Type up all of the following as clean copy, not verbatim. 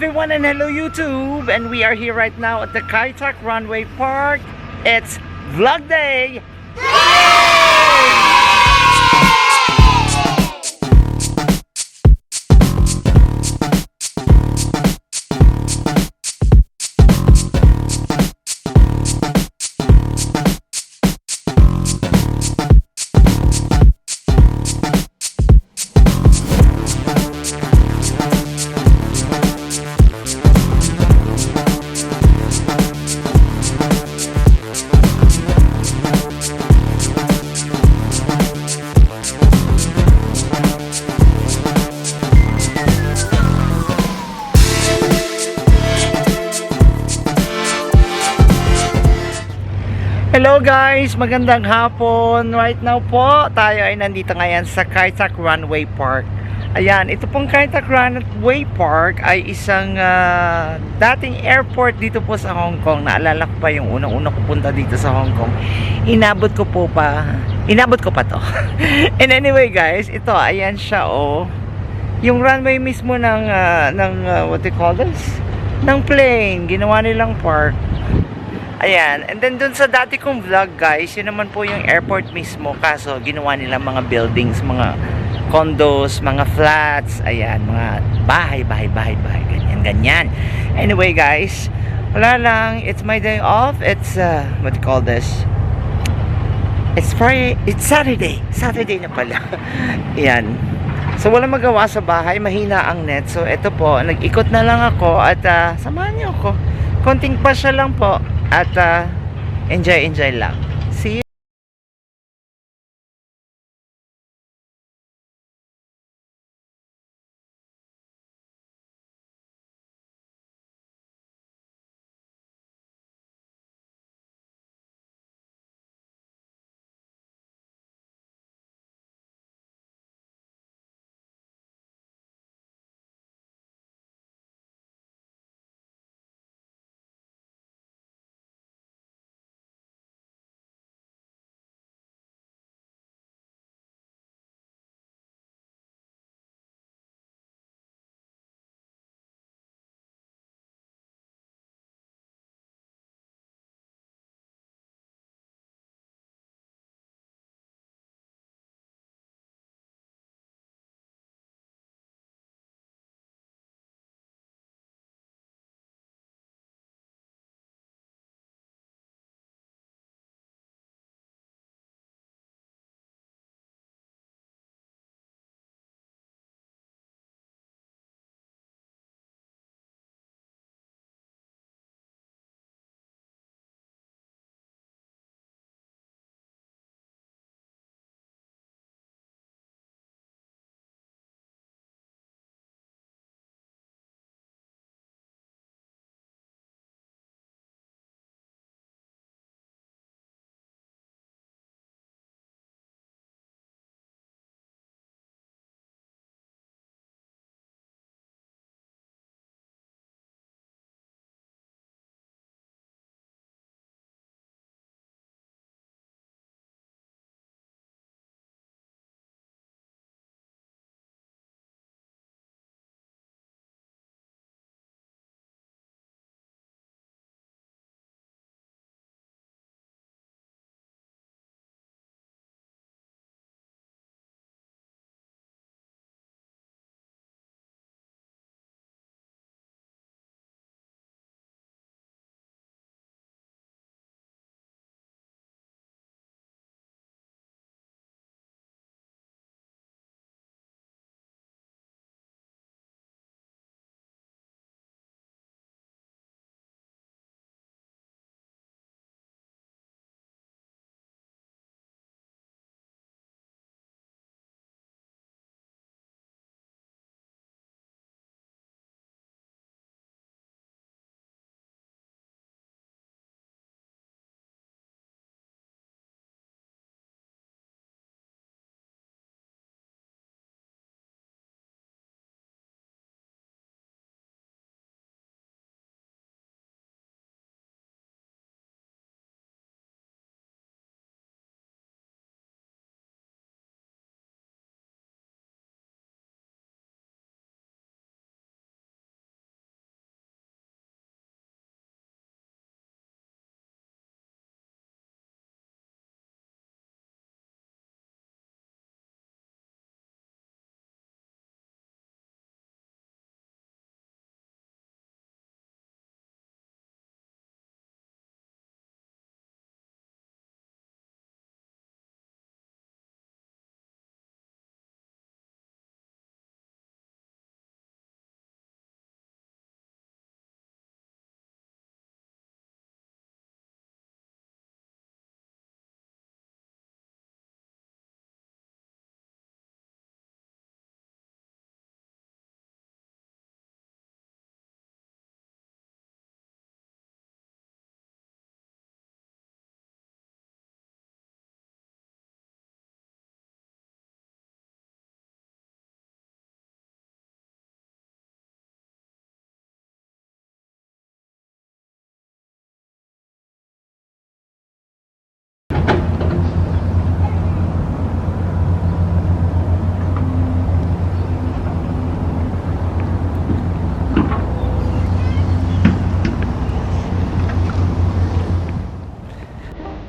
everyone and hello YouTube, and we are here right now at the Kai Tak Runway Park. It's Vlog Day! Hello guys, magandang hapon. Right now po, tayo ay nandito ngayon sa Kai Tak Runway Park. Ayan, ito pong Kai Tak Runway Park ay isang dating airport dito po sa Hong Kong. Naalala ko pa yung unang-una ko punta dito sa Hong Kong. Inabot ko pa to. And anyway guys, ito, ayan siya oh. Yung runway mismo ng what they call this? Ng plane, ginawa nilang park. Ayan, and then dun sa dati kong vlog guys, yun naman po yung airport mismo, kaso ginawa nila mga buildings, mga condos, mga flats, ayan, mga bahay, ganyan. Anyway guys, wala lang, it's my day off, it's, what do you call this? It's Friday, it's Saturday na pala. Ayan, so wala magawa sa bahay, mahina ang net, so eto po, nag-ikot na lang ako at samahan niyo ako, konting pasya lang po. At enjoy lang. See you.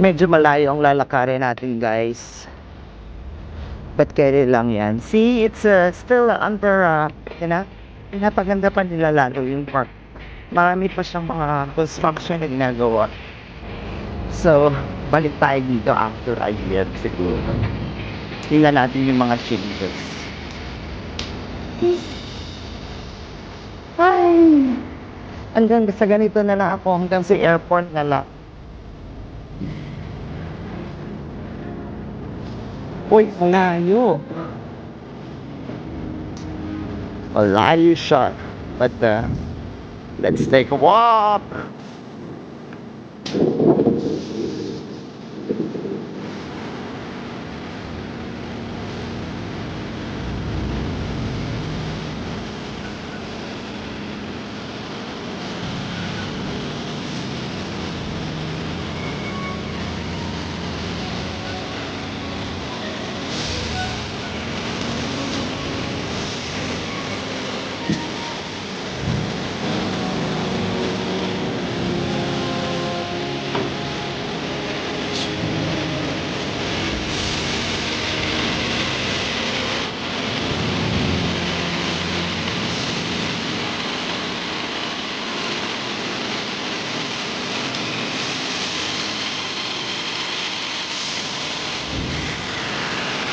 Medyo malayo ang lalakarin natin, guys. But carry lang yan. See, it's still under, pinapaganda pa nila lalo yung park. Marami pa siyang mga construction na ginagawa. So, balik tayo dito after I get siguro. Tingnan natin yung mga changes. Hi! Hanggang sa ganito na lang ako, hanggang sa airport na lang. Uy, malayo. Malayo siya. But, let's take a walk.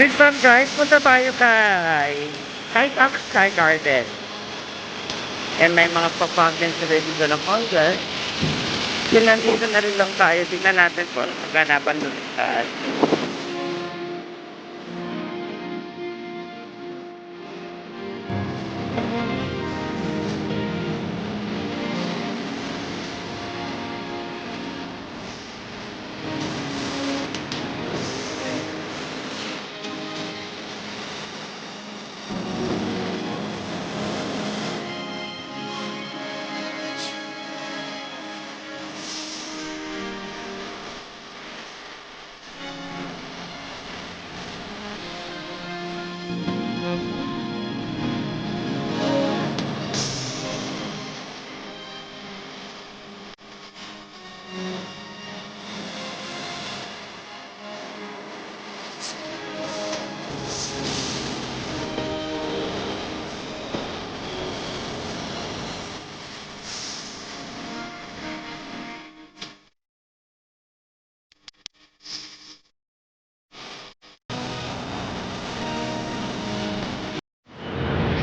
This time guys, punta tayo kay Sky Garden. And may mga pa-fountains na rin dito ng concert. Yun, nandito na rin lang tayo. Tingnan natin kung ano maganapan doon.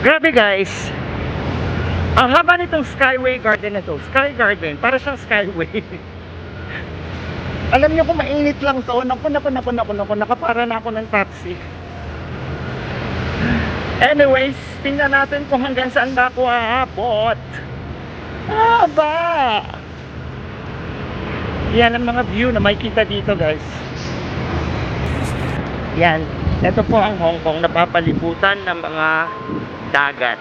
Grabe guys, ang haba nitong Skyway Garden na to. Sky Garden, para siyang Skyway. Alam niyo kung mainit lang to, naku, nakapara na ako ng taxi. Anyways, tingnan natin kung hanggang saan ba ako aabot. Haba! Yan ang mga view na makikita dito guys. Yan, ito po ang Hong Kong, napapalibutan ng mga dagat.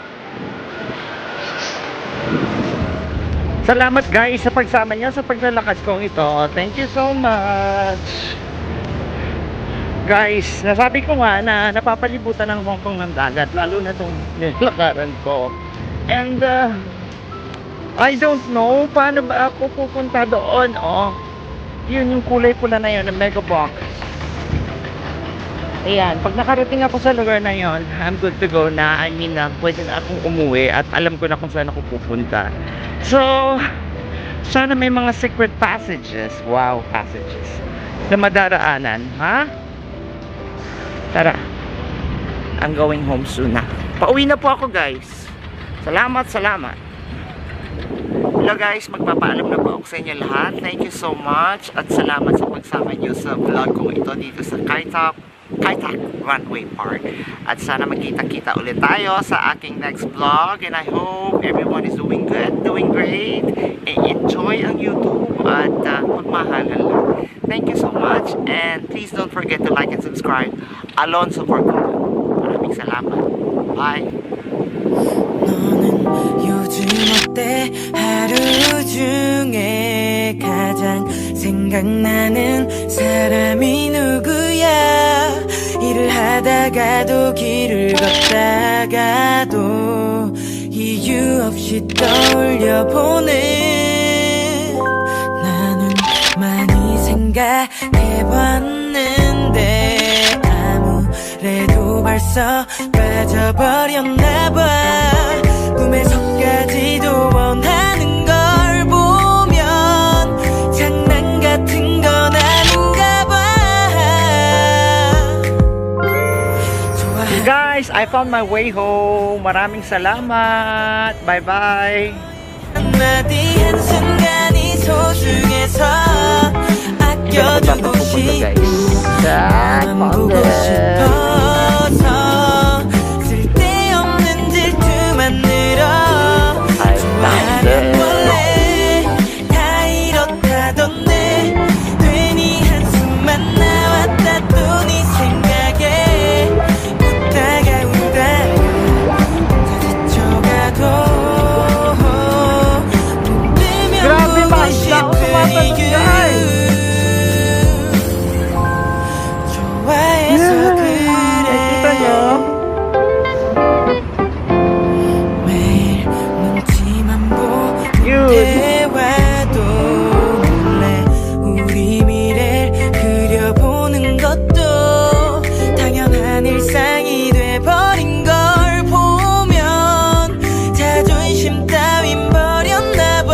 Salamat guys sa pagsama niyo sa paglalakad kong ito. Thank you so much. Guys, nasabi ko nga na napapalibutan ng Hong Kong ng dagat, lalo na itong nilakaran ko. And I don't know paano ba ako pupunta doon. Yun yung kulay pula na yun, ng Mega Box. Ayan, pag nakarating ako sa lugar na yon, I'm good to go na. I mean, pwede na akong umuwi at alam ko na kung saan ako pupunta. So, sana may mga secret passages, wow, passages, na madaraanan, ha? Tara, I'm going home soon na. Pauwi na po ako guys. Salamat. Hello guys, magpapaalam na po ako sa inyo lahat. Thank you so much at salamat sa pagsama nyo sa vlog kong ito dito sa Kai Tak Runway Park. At sana magkita-kita ulit tayo sa aking next vlog. And I hope everyone is doing good, doing great, and enjoy ang YouTube at magmahalan lang. Thank you so much and please don't forget to like and subscribe. Alonso for good. Maraming salamat. Bye. 너는 요즘 어때? 하루 중에 가장 생각나는 사람이 누구야? 일을 하다가도 길을 걷다가도 이유 없이 떠올려보네. 나는 많이 생각 생각해봤는데 아무래도 벌써 빠져버렸나봐. 꿈에서까지도 원하는 걸 보면 장난 같은 건 아닌가봐. Guys, I found my way home. Maraming salamat. Bye-bye. 한마디 한순간이 소중해서 아껴두고 싶어. 나만 보고 싶어서 쓸데없는 질투만 늘어. 좋아하면 원래 다 이렇다던데 괜히 한숨만 나왔다 또 네 생각에 웃다가 울다가 다 지쳐가도 Grabe, mahal na ako tumatanong, guys. 좋아해서 Nakita nyo? 그래 매일 눈치만 Yun. 보대와도 몰래 우리 미래를 그려보는 것도 당연한 일상이 돼버린 걸 보면 자존심 따윈 버렸나봐.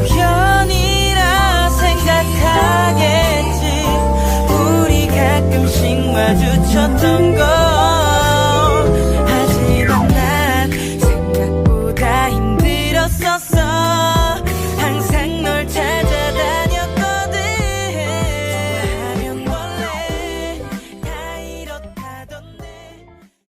우연이라 생각하겠지. 우리 가끔씩 마주쳤던